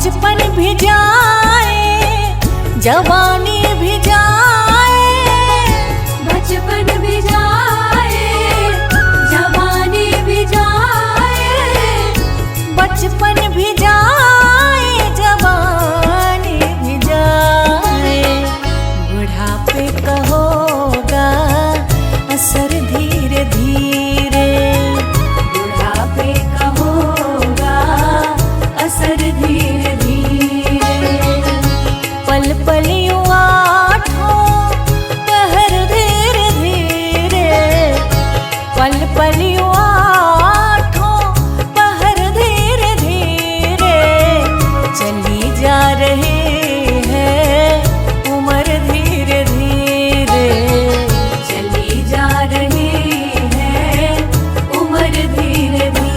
बचपन भी जाए जवानी भी जाए, बचपन भी जाए जवानी भी जाए, बचपन भी जाए जवानी भी जाए। बुढ़ापे का होगा असर धीरे धीरे, बुढ़ापे का होगा असर धीरे धीरे। पल पल यूं आठों पहर धीरे धीरे, पल पल यूं आठों पहर धीरे धीरे। चली जा रही है उम्र धीरे धीरे, चली जा रही है उम्र धीरे धीरे।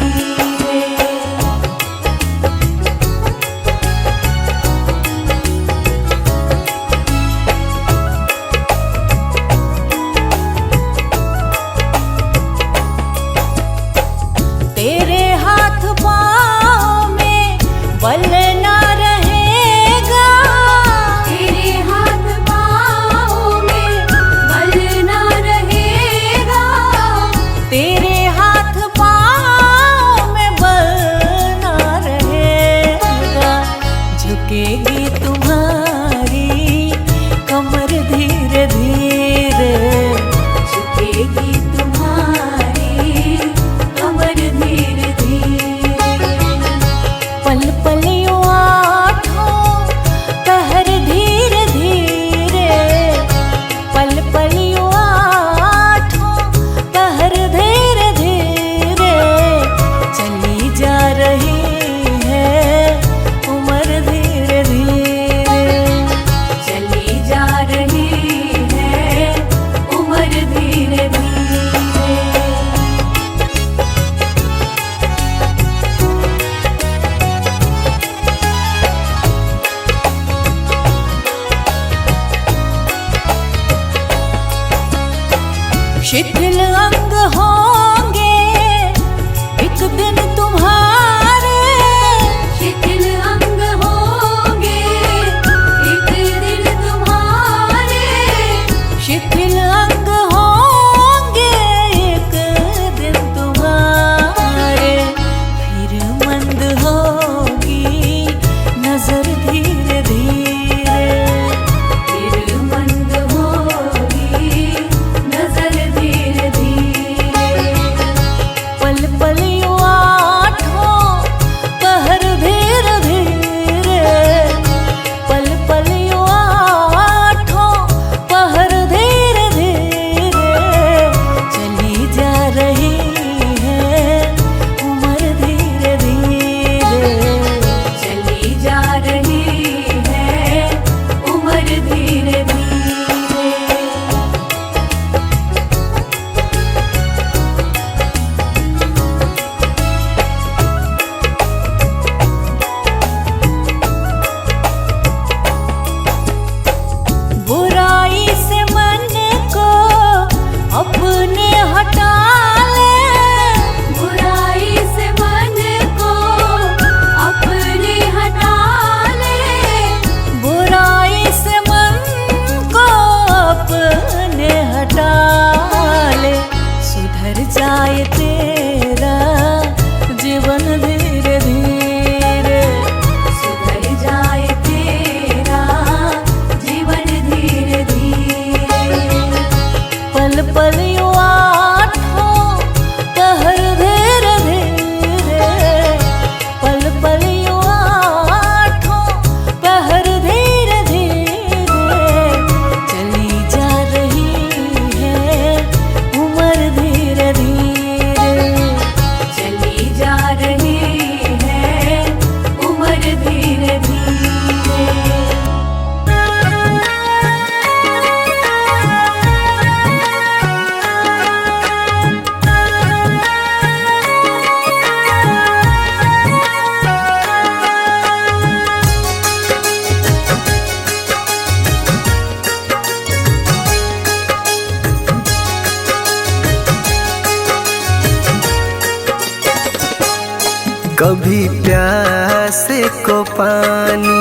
कभी प्यासे को पानी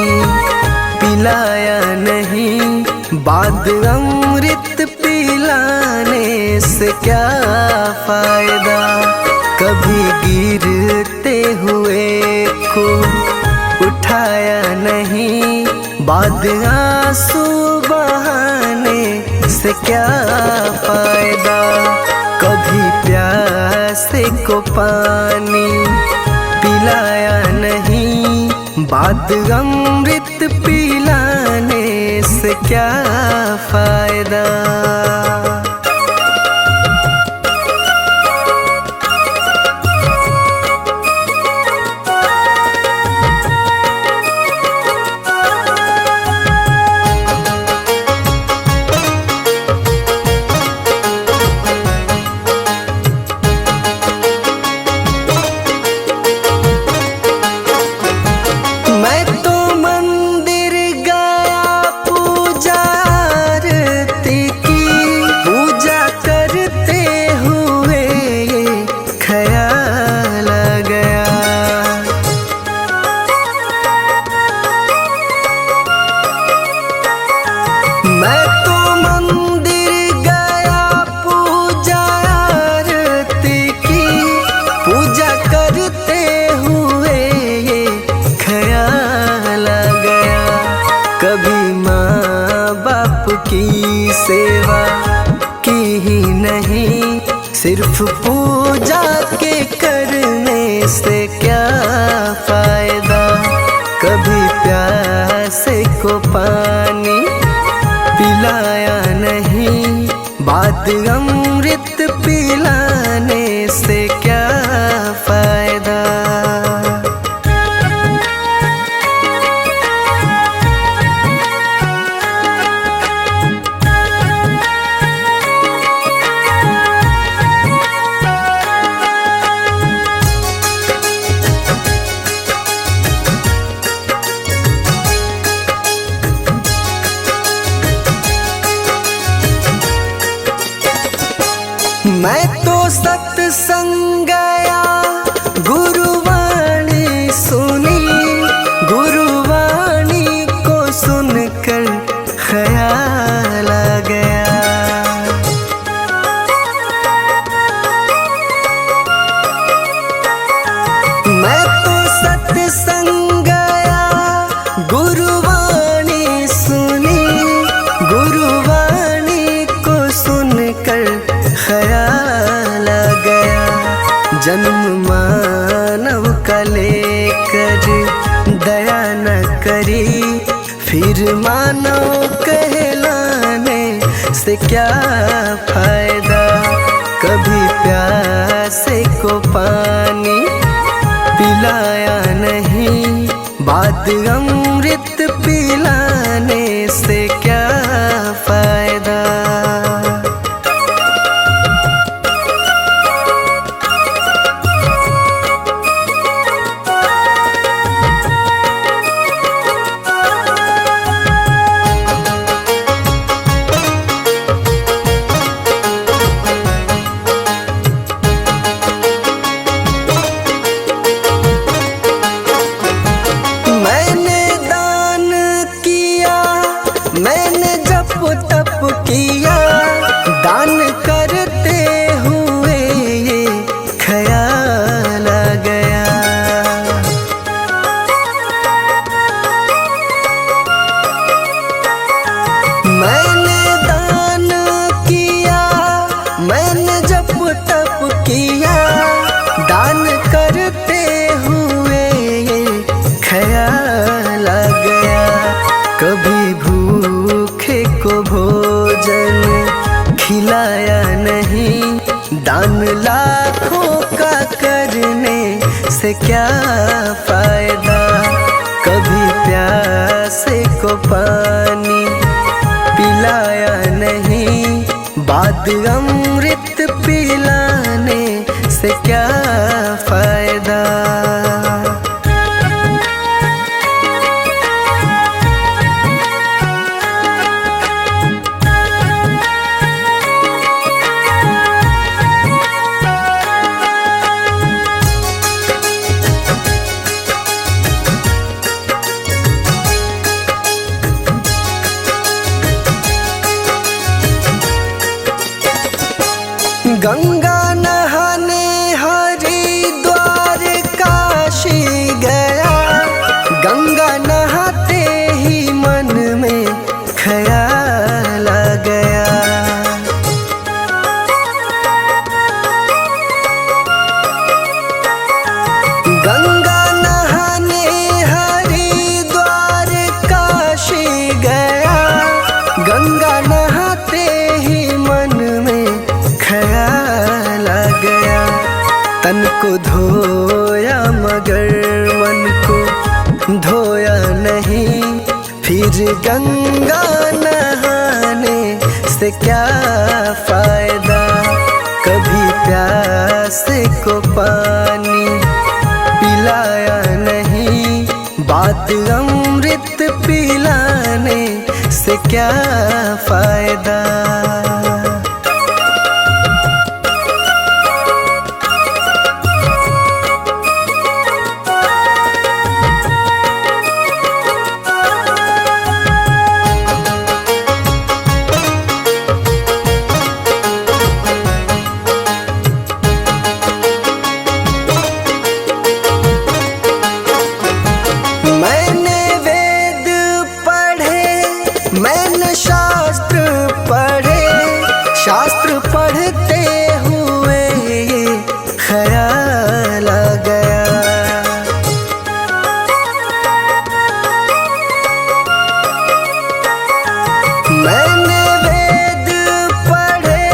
पिलाया नहीं, बाद अमृत पिलाने से क्या फायदा। कभी गिरते हुए को उठाया नहीं, बाद आंसू बहाने से क्या फायदा। कभी प्यासे को पानी पिलाया नहीं, बाद अमृत पिलाने से क्या फायदा। सेवा की ही नहीं, सिर्फ पूजा के करने से क्या फायदा। कभी प्यासे को पानी पिलाया नहीं, बाद अमृत पिलाने से क्या फायदा। मैं तो सत्संग गया, गुरुवाणी सुनी, गुरुवाणी को सुनकर ख्याल आ गया। मैं तो सत्संग गया, गुरुवाणी सुनी, गुरुवाणी को सुनकर ख्याल आ गया। जन्म मानव का लेकर दया न करी, फिर मानव कहलाने से क्या फायदा। कभी प्यासे को पानी पिलाया नहीं, बाद अमृत पिलाने से क्या फायदा। मैंने जप तप किया, दान करते हुए ये ख्याल आ गया। मैंने दान किया, मैंने जप तप किया, दान करते हुए ये ख्याल आ गया। कभी भूखे को भोजन खिलाया नहीं, दान लाखों का करने से क्या फायदा। कभी प्यासे को पानी पिलाया नहीं, बाद अमृत पिलाने से क्या फायदा। गंगा नहाने हरिद्वार काशी गया, गंगा नहाते ही मन में ख्याल आ गया। गंगा नहाने हरिद्वार काशी गया, गंगा नहाते ही मन में ख्याल आ गया। तन को धोया मगर मन को धोया नहीं, फिर गंगा नहाने से क्या फायदा। कभी प्यासे को पानी पिलाया नहीं, बात अमृत पिलाने से क्या फायदा। मैंने वेद पढ़े, मैंने शास्त्र पढ़े, शास्त्र पढ़ते हुए ये ख्याल आ गया। मैंने वेद पढ़े,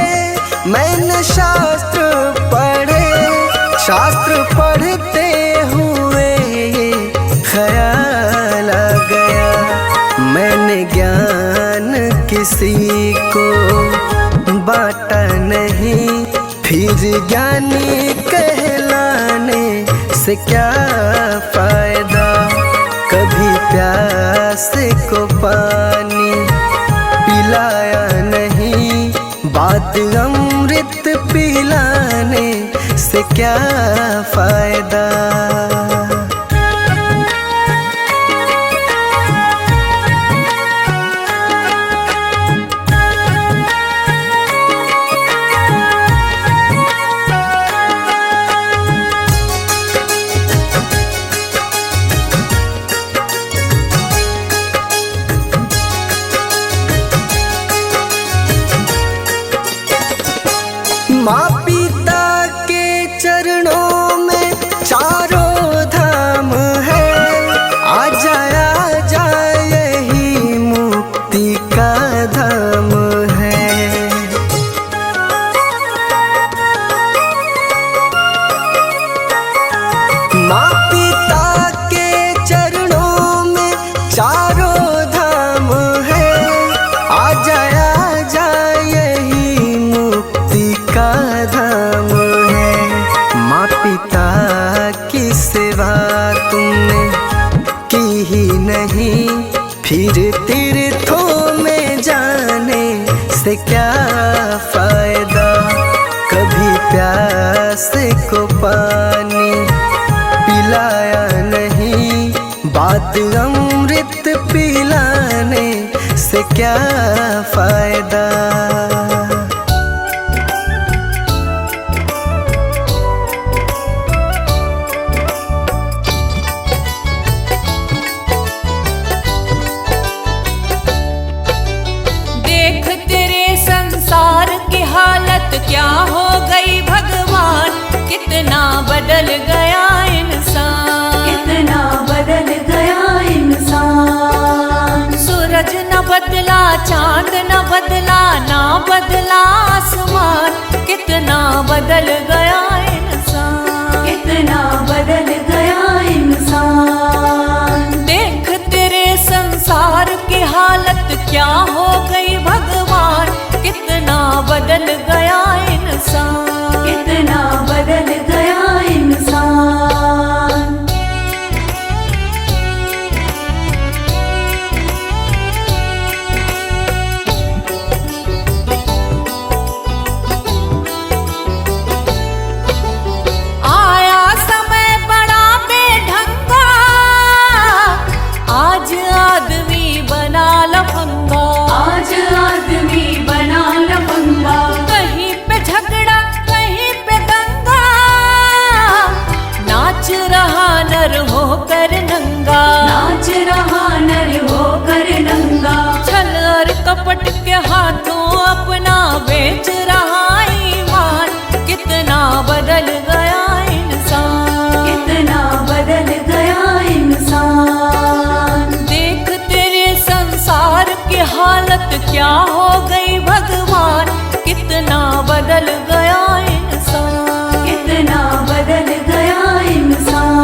मैंने शास्त्र पढ़े, शास्त्र पढ़ते हुए ये ख्याल आ गया। मैंने ज्ञान किसी को बांटा नहीं, फिर ज्ञानी कहलाने से क्या फायदा। कभी प्यासे को पानी पिलाया नहीं, बात अमृत पिलाने से क्या फायदा। माँ पिता के चरणों में चारों धाम है, आ जाए यही मुक्ति का धाम है। माँ पिता के चरणों में चारों धाम है, आ जाए यही मुक्ति का धाम है। माँ पिता की सेवा तुमने की ही नहीं, फिर तीर्थों में जाने से क्या फायदा। कभी प्यासे को पानी पिलाया नहीं, बात अमृत पिलाने से क्या फायदा। क्या हो गई भगवान, कितना बदल गया इंसान, कितना बदल गया इंसान। सूरज न बदला, चांद न बदला, ना बदला आसमान, कितना बदल गया इंसान, कितना बदल गया इंसान। देख तेरे संसार की हालत क्या हो गई भगवान, कितना बदल गया इंसान, कितना बदल गया इंसान। बेच रहा ईमान, कितना बदल गया इंसान, कितना बदल गया इंसान। देख तेरे संसार की हालत क्या हो गई भगवान, कितना बदल गया इंसान, कितना बदल गया इंसान।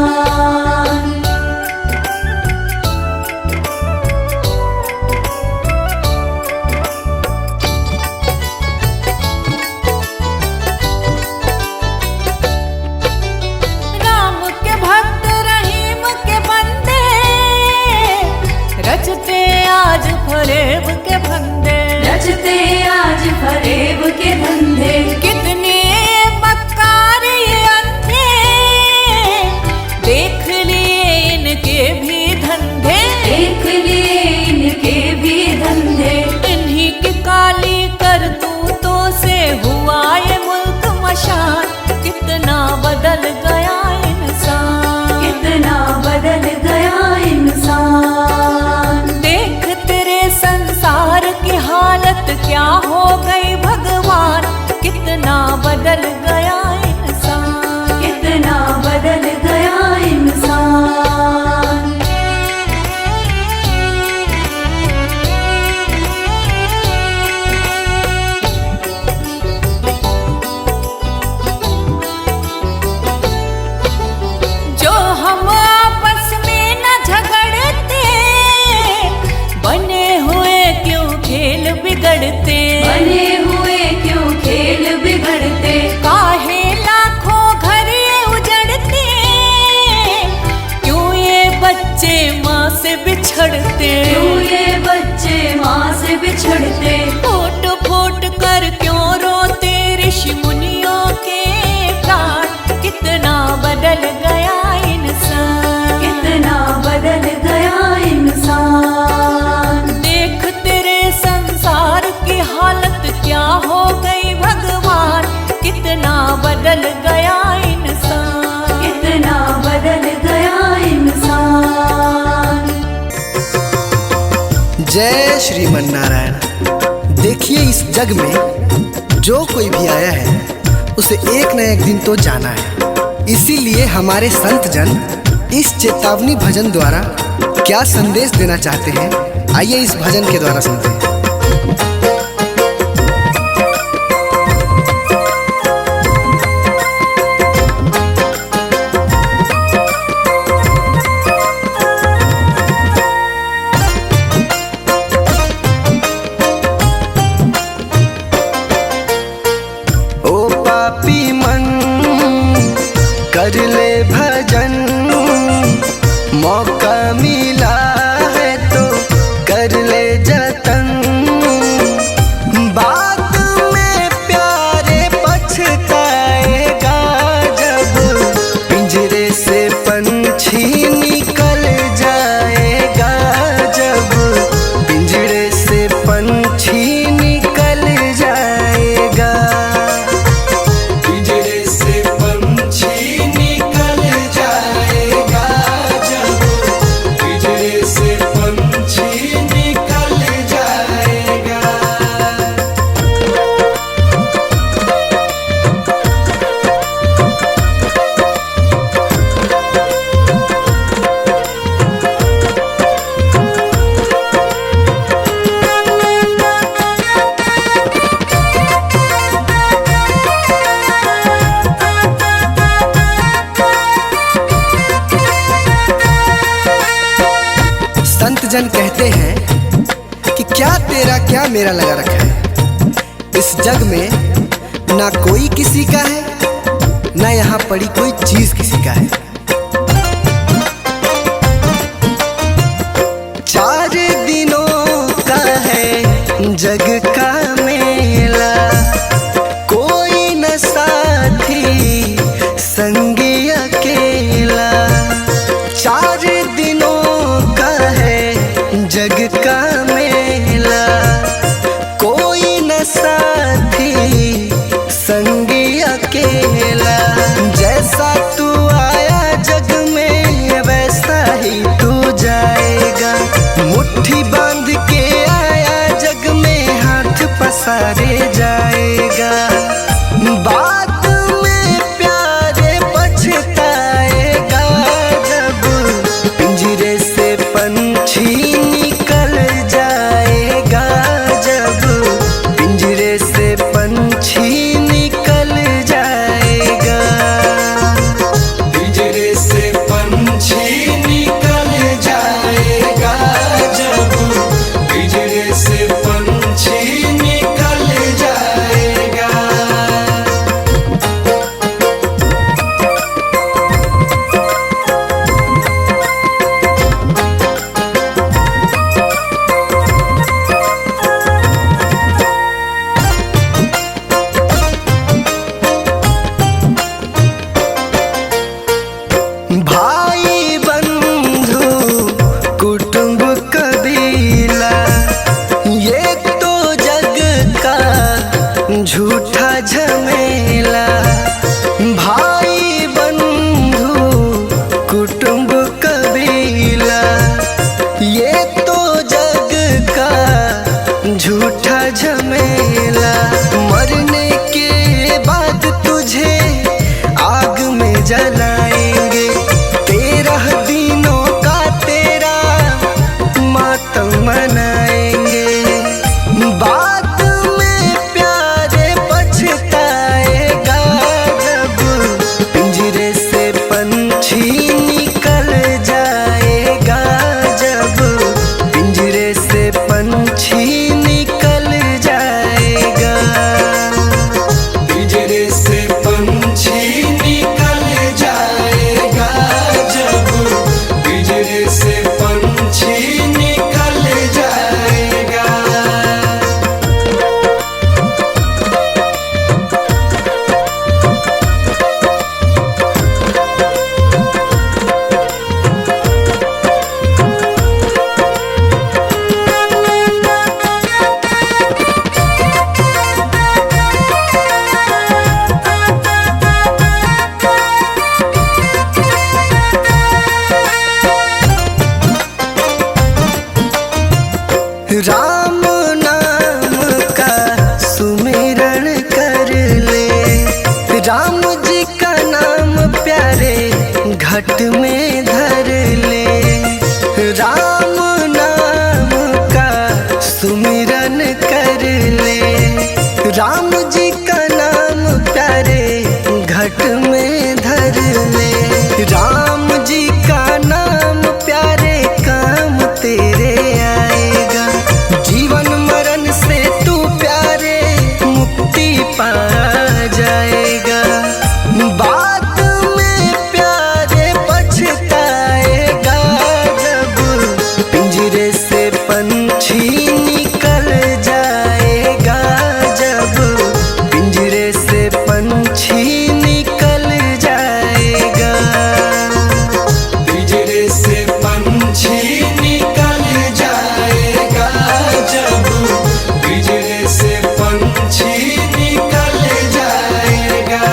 राम के भक्त रहीम के बंदे, रचते आज फरेब के फंदे, रचते आज फरेब के धंधे। कितने मक्कार ये अंधे, देख लिए इनके भी धंधे, देख लिए इनके भी धंधे। इन्हीं की काली करतूतों से हुआ ये मुल्क मशान, कितना बदल गया इंसान, कितना बदल गया इंसान। देख तेरे संसार की हालत क्या हो गई भगवान, कितना बदल गया इंसान, कितना बदल गया इंसान। जो हम आपस में न झगड़ते, बने हुए क्यों खेल बिगड़ते, बने हुए क्यों खेल बिगड़ते। काहे लाखों घर ये उजड़ते, क्यों ये बच्चे माँ से बिछड़ते, क्यों ये बच्चे माँ से बिछड़ते। फूट फूट कर क्यों रोते ऋषि मुनियों के प्राण, कितना बदल गया इंसान, कितना बदल गया इंसान। देख तेरे संसार की हालत क्या हो गई भगवान, कितना बदल गया इंसान, कितना बदल गया इंसान। जय श्रीमन नारायण। देखिए, इस जग में जो कोई भी आया है उसे एक न एक दिन तो जाना है। इसीलिए हमारे संत जन इस चेतावनी भजन द्वारा क्या संदेश देना चाहते हैं, आइए इस भजन के द्वारा सुनते हैं। ओ पापी मन कर ले भजन, मौका मिला है तो कर ले जतन। बाद में प्यारे पछताएगा जब पिंजरे से पंछी निकल जाएगा, जब पिंजरे से पंछी निकल जाएगा। पिंजरे से पंछी निकल जाएगा, जब पिंजरे से पंछी निकल जाएगा। संत जन कहते हैं कि क्या तेरा क्या मेरा लगा रखा है। इस जग में ना कोई किसी का है, ना यहाँ पड़ी कोई चीज किसी का है। चार दिनों का है जग का मेला, कोई न साथी संगी अकेला। चार दिनों का है जग का मेला, कोई न साथी संगी अकेला। जैसा तू आया जलाएंगे। 13 दिनों का तेरा मातम मनाएंगे। बाद में प्यारे पछताएगा जब पिंजरे से पंछी निकल जाएगा। जब पिंजरे से पंछी निकल जाएगा। पिंजरे से पंछी निकल जाएगा। जब पिंजरे से पंछी निकल जाएगा। राम नाम का सुमिरन कर ले। राम जी का नाम प्यारे घट में धर ले। राम नाम का सुमिरन कर ले। राम जी का नाम प्यारे घट में धर ले। राम जी का नाम प्यारे काम तेरे आएगा। जीवन मरण से तू प्यारे मुक्ति पा जाएगा। बाद में प्यारे पछताएगा जब पिंजरे से पंछी निकल जाएगा। जब पिंजरे से पंछी निकल जाएगा। पिंजरे से पंछी निकल जाएगा। जब पिंजरे से पंछी निकल जाएगा।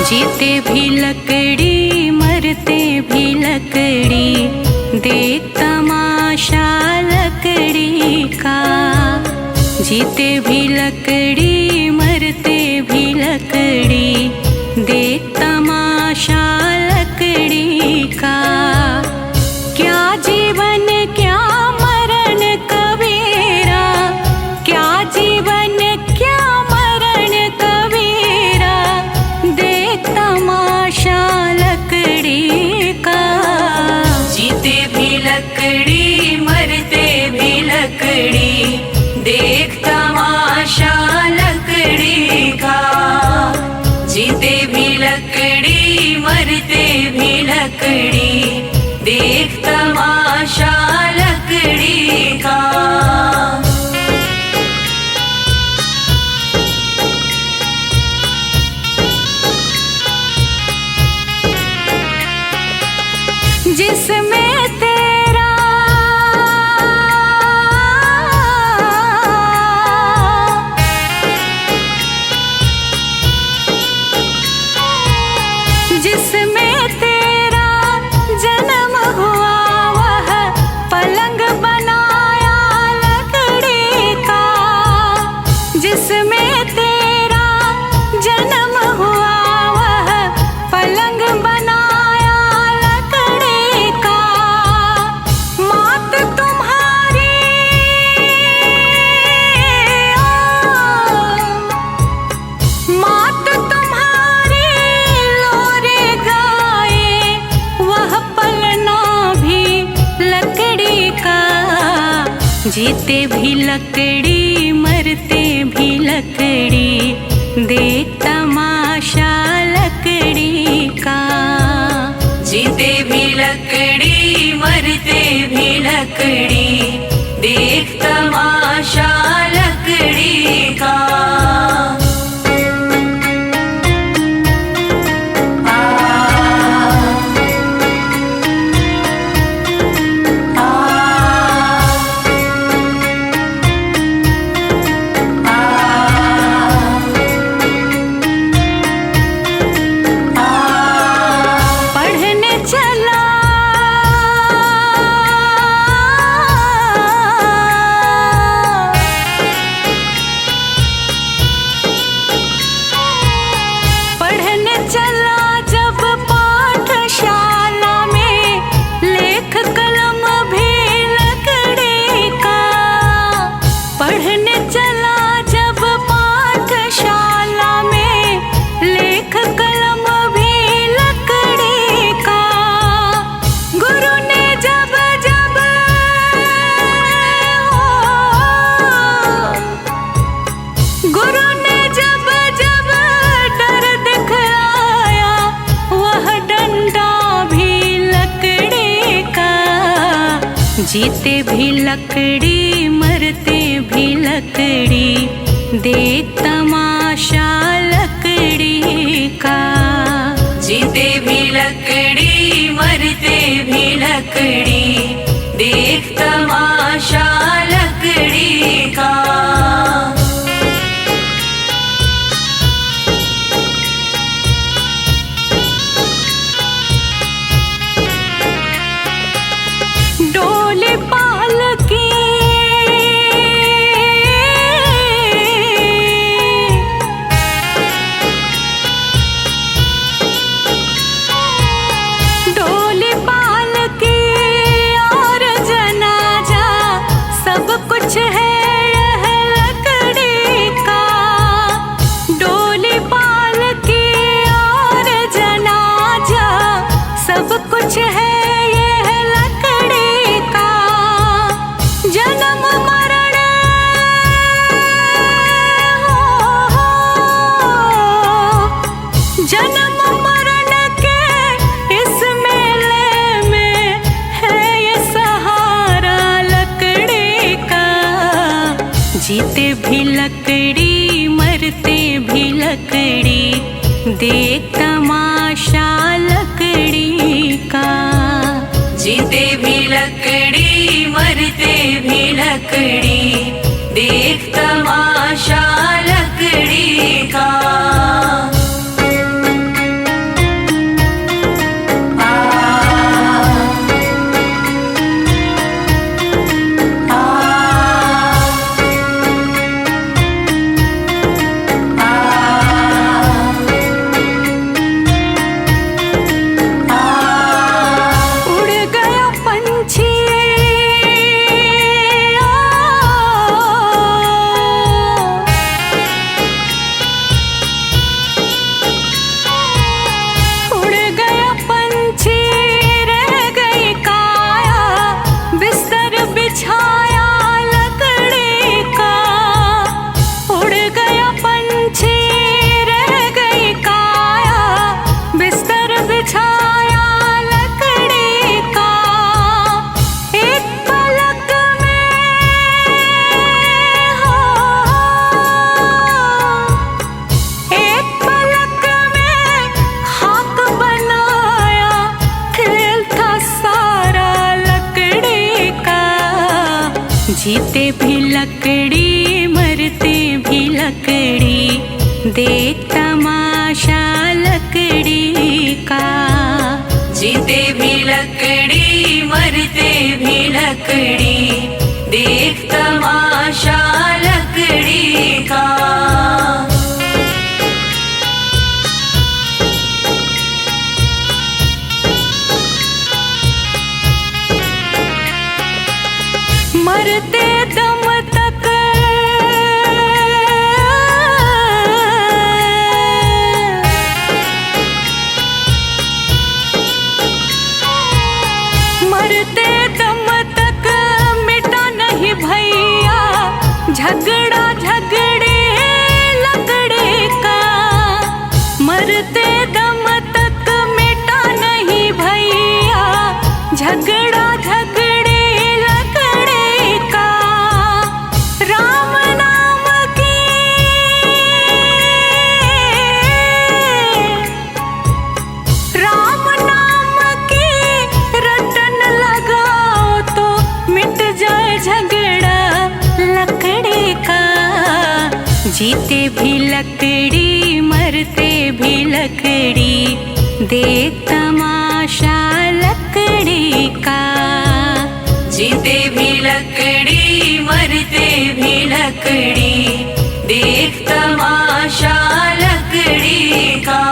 जीते भी लकड़ी मरते भी लकड़ी, देख तमाशा लकड़ी का। जीते भी लकड़ी मरते भी लकड़ी, देख तमाशा लकड़ी का। क्या जीवन क्या मरण कबीरा, क्या जीवन क्या मरण कबीरा, देख तमाशा लकड़ी का। जीते भी लकड़ी मरते भी लकड़ी, देख तमाशा लकड़ी का। जीते भी लकड़ी मरते भी लकड़ी, देख तमाशा लकड़ी का। जिसमें तेरा जिसमें तेरा जन्म हुआ, वह पलंग बनाया लकड़ी का। जिसमें तेरा जन्म हुआ, वह पलंग बनाया लकड़ी का। मात तुम्हारी मात तुम्हारी लोरे गाए, वह पलना भी लकड़ी का। जीते भी लकड़ी मरते भी लकड़ी, देख तमाशा लकड़ी का। जीते भी लकड़ी मरते भी लकड़ी, देख तमाशा लकड़ी का। जीते भी लकड़ी मरते भी लकड़ी, देख तमाशा लकड़ी का। जीते भी लकड़ी मरते भी लकड़ी, देख तमाशा लकड़ी का। डोले पालकी डोले पालकी और जनाजा, सब कुछ है यह लकड़ी का। डोले पालकी और जनाजा, सब कुछ है जन्म मरण जन्म मरण के इस मेले में है ये सहारा लकड़ी का। जीते भी लकड़ी मरते भी लकड़ी, देख तमाशा लकड़ी का। जीते भी लकड़ी मरते भी लकड़ी, देख तमाशा लकड़ी का। जीते भी लकड़ी मरते भी लकड़ी, देख तमाशा लकड़ी का। जीते भी लकड़ी मरते भी लकड़ी, देख तमाशा लकड़ी का। मरते दम तक मरते दम तक मिटा नहीं भैया झगड़ा झगड़े लकड़ी का। मरते दम तक मिटा नहीं भैया झगड़ा झगड़े जीते भी लकड़ी मरते भी लकड़ी, देख तमाशा लकड़ी का। जीते भी लकड़ी मरते भी लकड़ी, देख तमाशा लकड़ी का।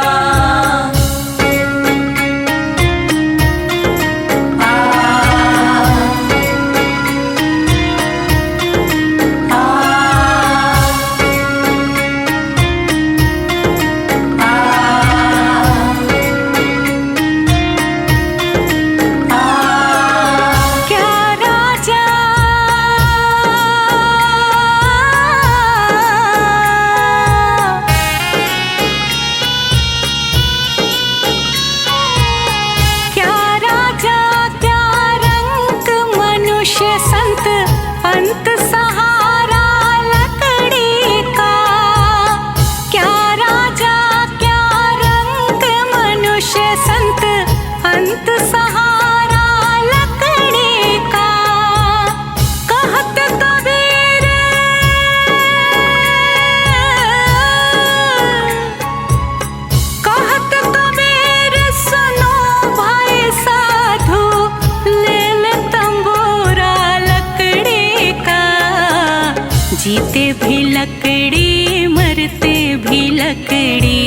लकड़ी मरते भी लकड़ी,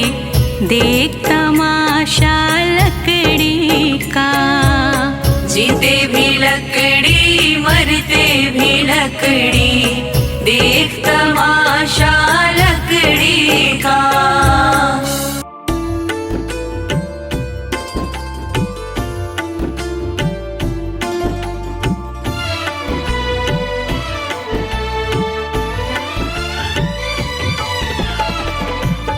देख तमाशा लकड़ी का। जीते भी लकड़ी मरते भी लकड़ी, देख तमाशा लकड़ी का।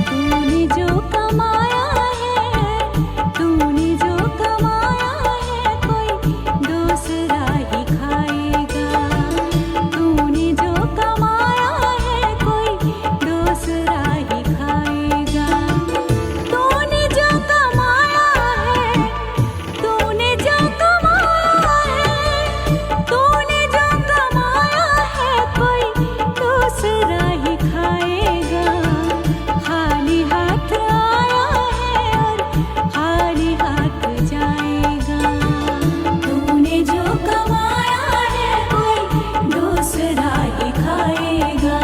तूने जो कमाया है, तूने जो कमाया है, कोई दूसरा ही खाएगा। तूने जो कमाया है, कोई दूसरा ही खाएगा। तूने जो कमाया है, तूने जो कमाया है, तूने जो कमाया है, कोई दूसरा ही खाएगा। खाली हाथ आया है और खाली हाथ जाएगा। तूने जो कमाया है, कोई दूसरा ही खाएगा।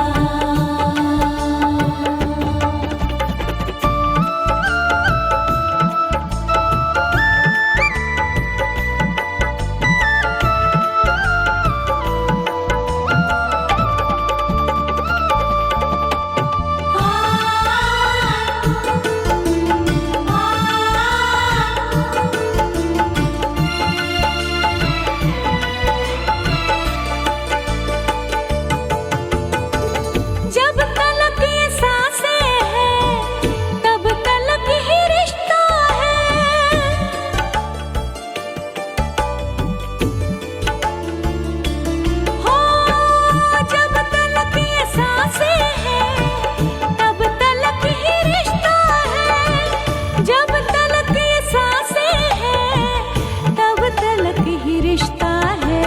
जब तलक ये सांसें हैं, तब तलक ही रिश्ता है। हो जब तलक ये सांसें हैं, तब तलक ही रिश्ता है। जब तलक ये सांसें हैं, तब तलक ही रिश्ता है।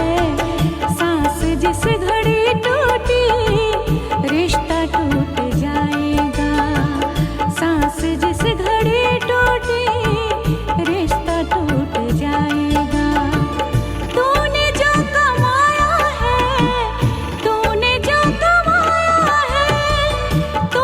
सांस जिस घड़ी टूटी, रिश्ता टूट जाएगा। सांस जिस घड़ी टूटी, रिश्ता टूट जाएगा। तूने जो कमाया है, तूने जो कमाया है, तू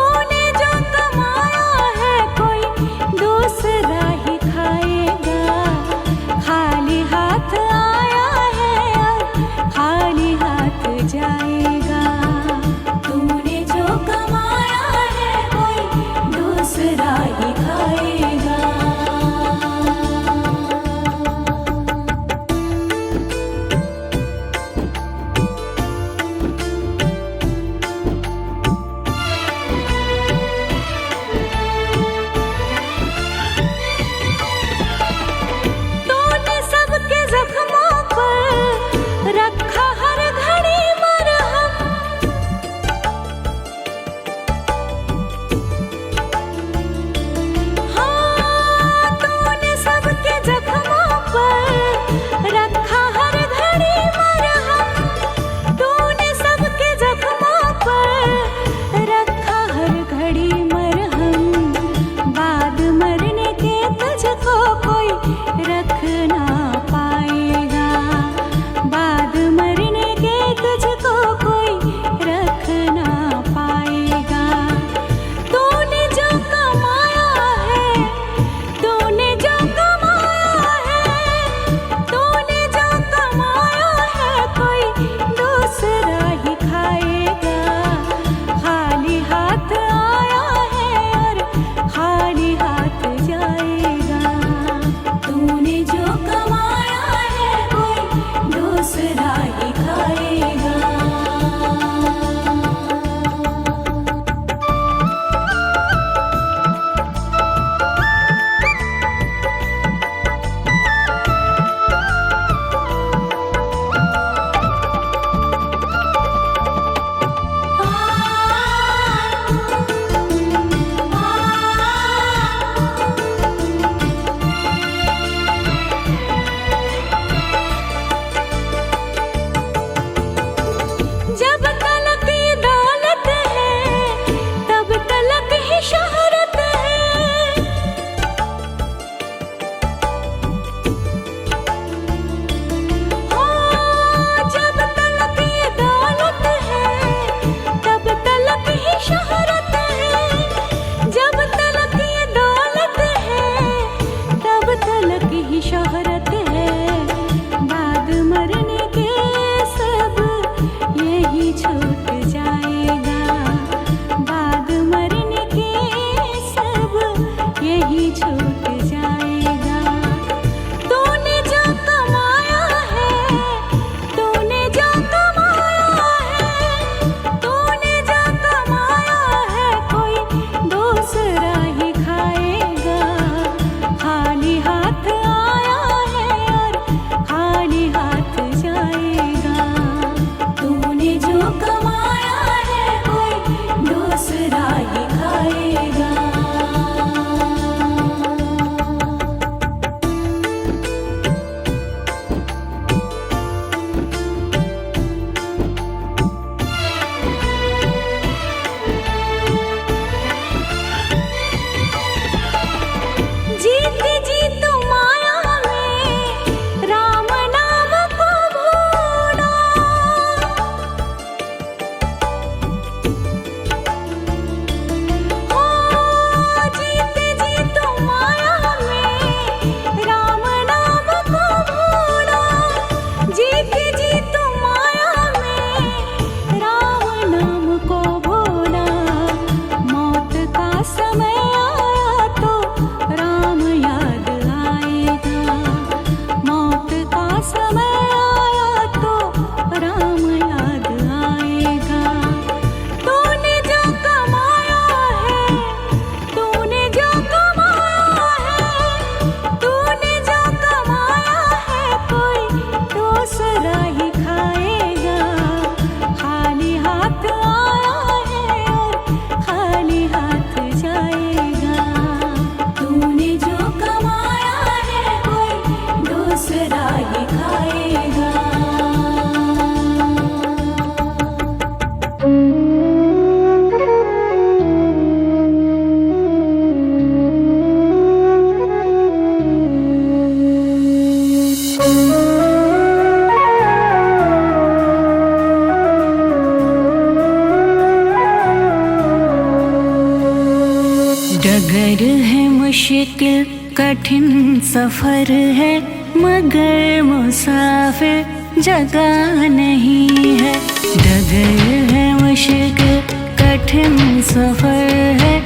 डगर है मुश्किल कठिन सफर है, मगर मुसाफिर जगह नहीं है। डगर है मुश्किल कठिन सफर है,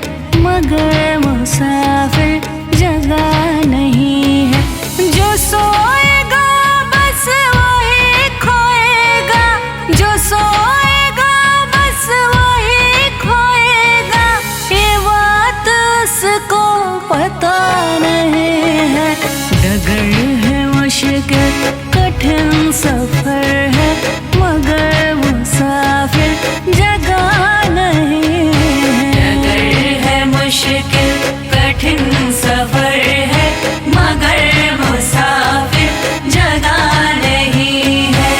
मगर मुसाफिर जगह नहीं है। जो सोएगा बस वही खोएगा, जो सोएगा बस वही खोएगा, ये बात उसको पता नहीं है। डगर है मुश्किल कठिन सफर है, मगर मुसाफिर जगह नहीं है। डगर है मुश्किल कठिन सफर है, मगर मुसाफिर जगह नहीं है।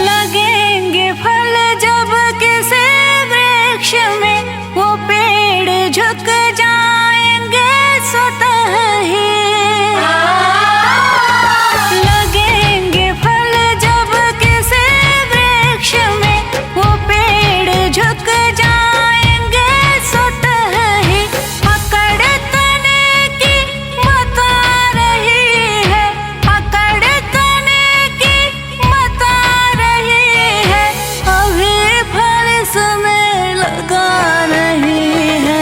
लगेंगे फल जब किसी वृक्ष में, वो पेड़ झुक जाएंगे स्वतः ही। लगेंगे फल जब किसी वृक्ष में, वो पेड़ झुक जाएंगे स्वतः ही। पकड़ तने की बता रही है, पकड़ तने की बता रही है, अभी फल इसमें लगा नहीं है।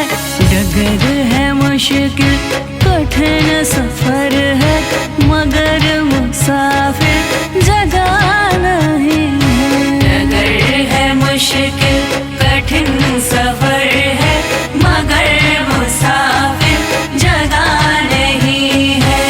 डगर है मुश्किल कठिन सफर है, मगर मुसाफिर जगह नहीं है। डगर है मुश्किल कठिन सफर है, मगर मुसाफिर जगह नहीं है।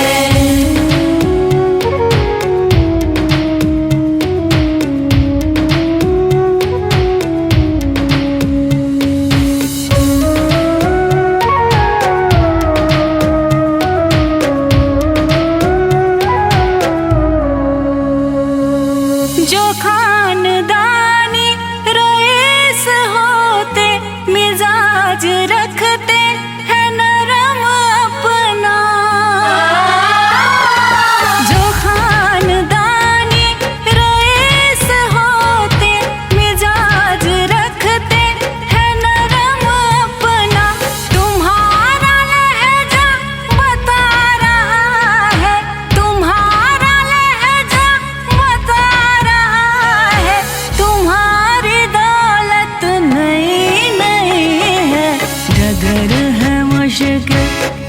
जो खानदानी रईस होते, मिजाज रखते हैं नरम अपना। जो खानदानी रईस होते, मिजाज रखते हैं नरम अपना। तुम्हारा लहजा बता रहा है, तुम्हारा लहजा बता रहा है, तुम्हारी दौलत नई नहीं है। डगर है मुश्किल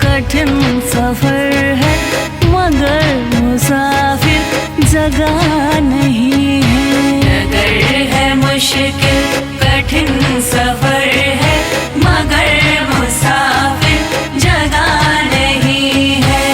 कठिन सफर है, मगर मुसाफिर जगह नहीं है। डगर है मुश्किल कठिन सफर है, मगर मुसाफिर जगह नहीं है।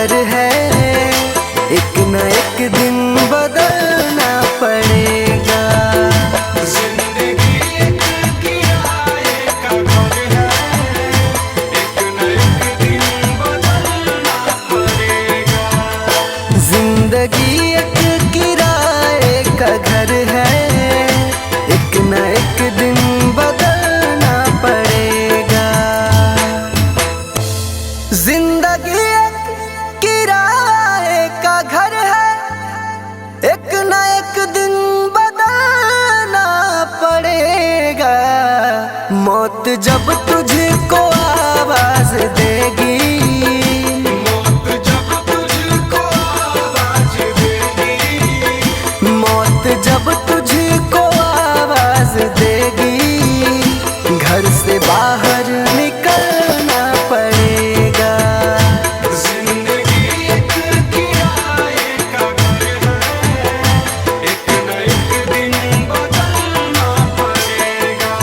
घर है, एक न एक दिन बदलना पड़ेगा। जिंदगी एक किराए का घर है, एक न एक दिन बदलना पड़ेगा। जिंदगी एक किराए का घर है, एक न एक दिन बदलना पड़ेगा। जिंदगी एक किराए का घर है, एक न एक दिन बदलना पड़ेगा। मौत जब तुझको आवाज देगी, मौत जब तुझको आवाज देगी, मौत जब तुझको आवाज देगी, घर से बाहर निकलना पड़ेगा। जिंदगी एक किराए का घर है, एक न एक दिन बदलना पड़ेगा।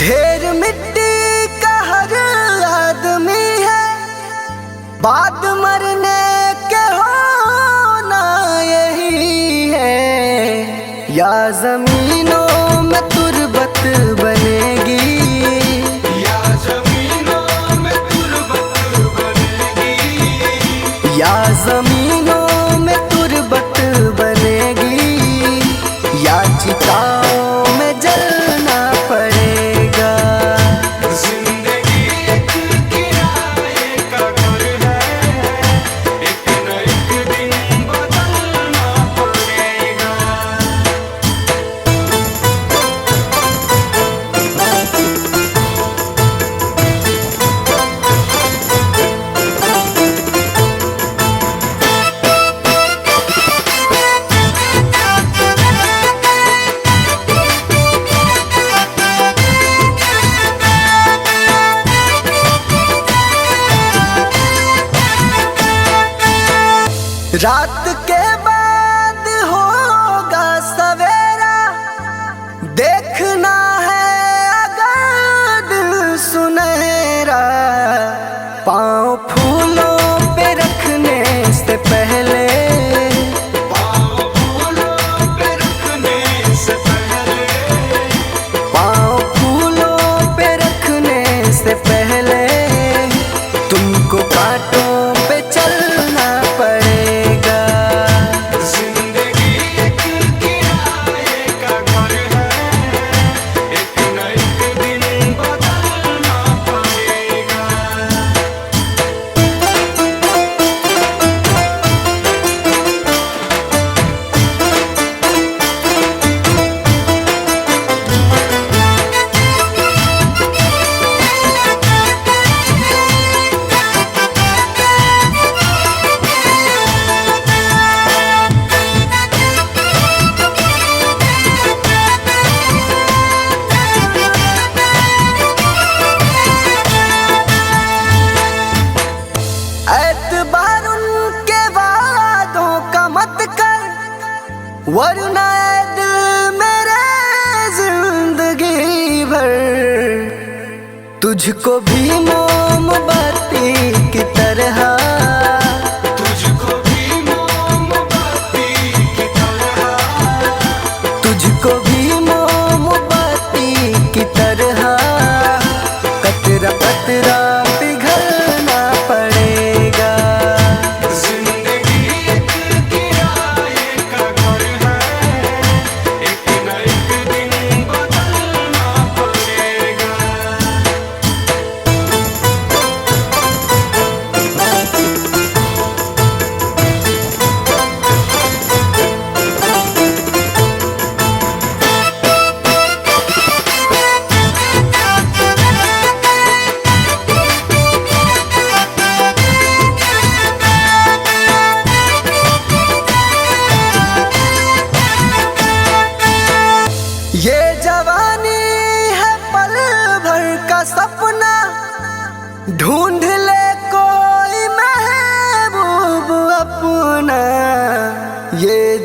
ढेर मिट्टी का हर आदमी है, बाद मरने के होना यही है। या जमीनों में तुरबत बनेगी, या जमीनों में तुरबत बनेगी, या जमीनों में तुरबत बनेगी, या चिताओं में जलना पड़ेगा। जिंदगी एक किराए का घर है, एक न एक दिन बदलना पड़ेगा। रात के बाद होगा सवेरा, देखना है अगर दिल सुनहरा। पाँव फूलों पे रखने से पहले, पाँव फूलों पे रखने से पहले, पाँव फूलों पे रखने से पहले, तुमको कांटों पे चलना पड़ेगा। जिंदगी एक किराए का घर है, एक न एक दिन बदलना पड़ेगा। एतबार उनके वादों का मत कर, वरना ऐ दिल मेरे जिंदगी भर तुझको भी मोमबत्ती की तरह, तुझको भी मोमबत्ती की तरह, तुझको भी मोमबत्ती की तरह, कतरा कतरा पिघलना पड़ेगा। जिंदगी एक किराए का घर है, एक न एक दिन बदलना पड़ेगा।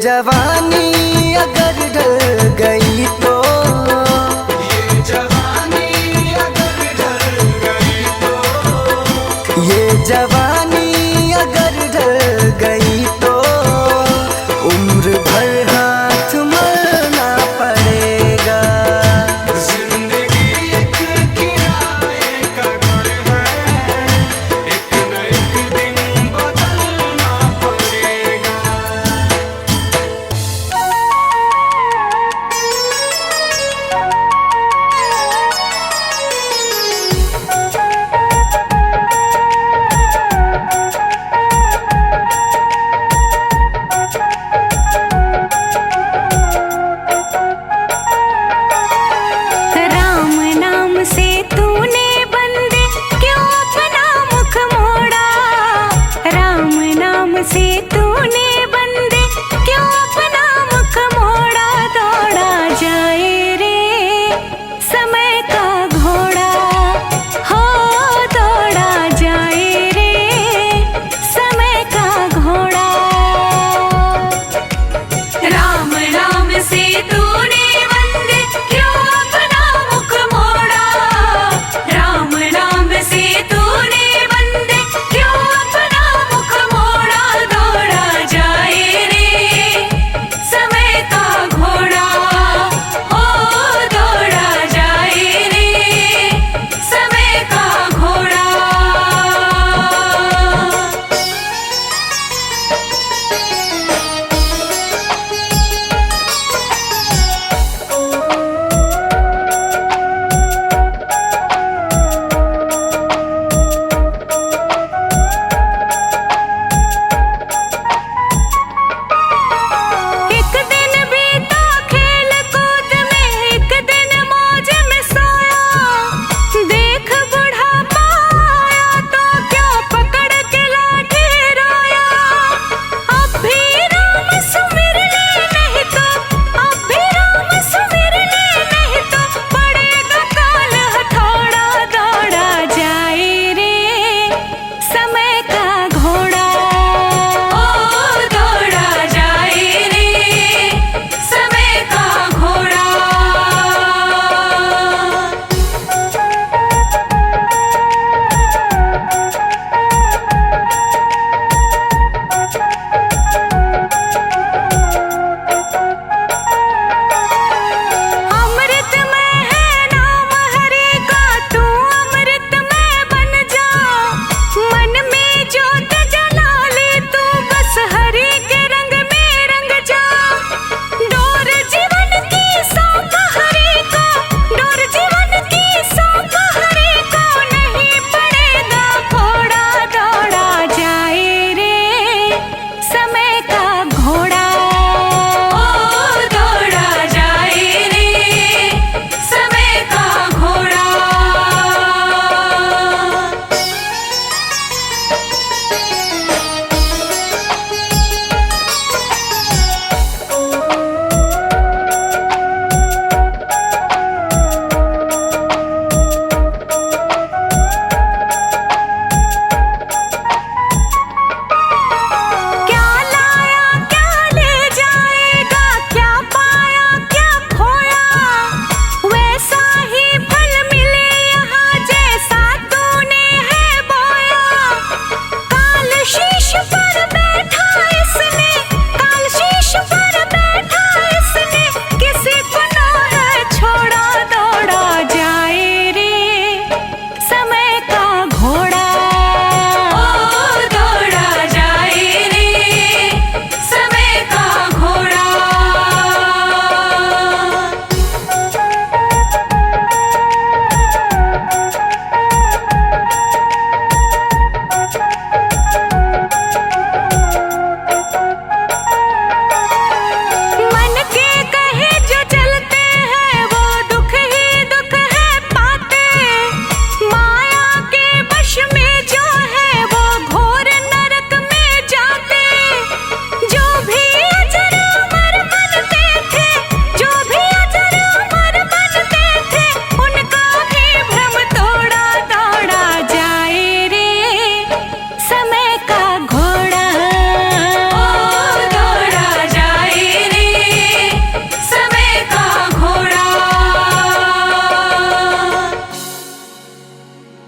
जवानी अगर ढल गई तो, ये जवानी अगर ढल गई तो, ये जवानी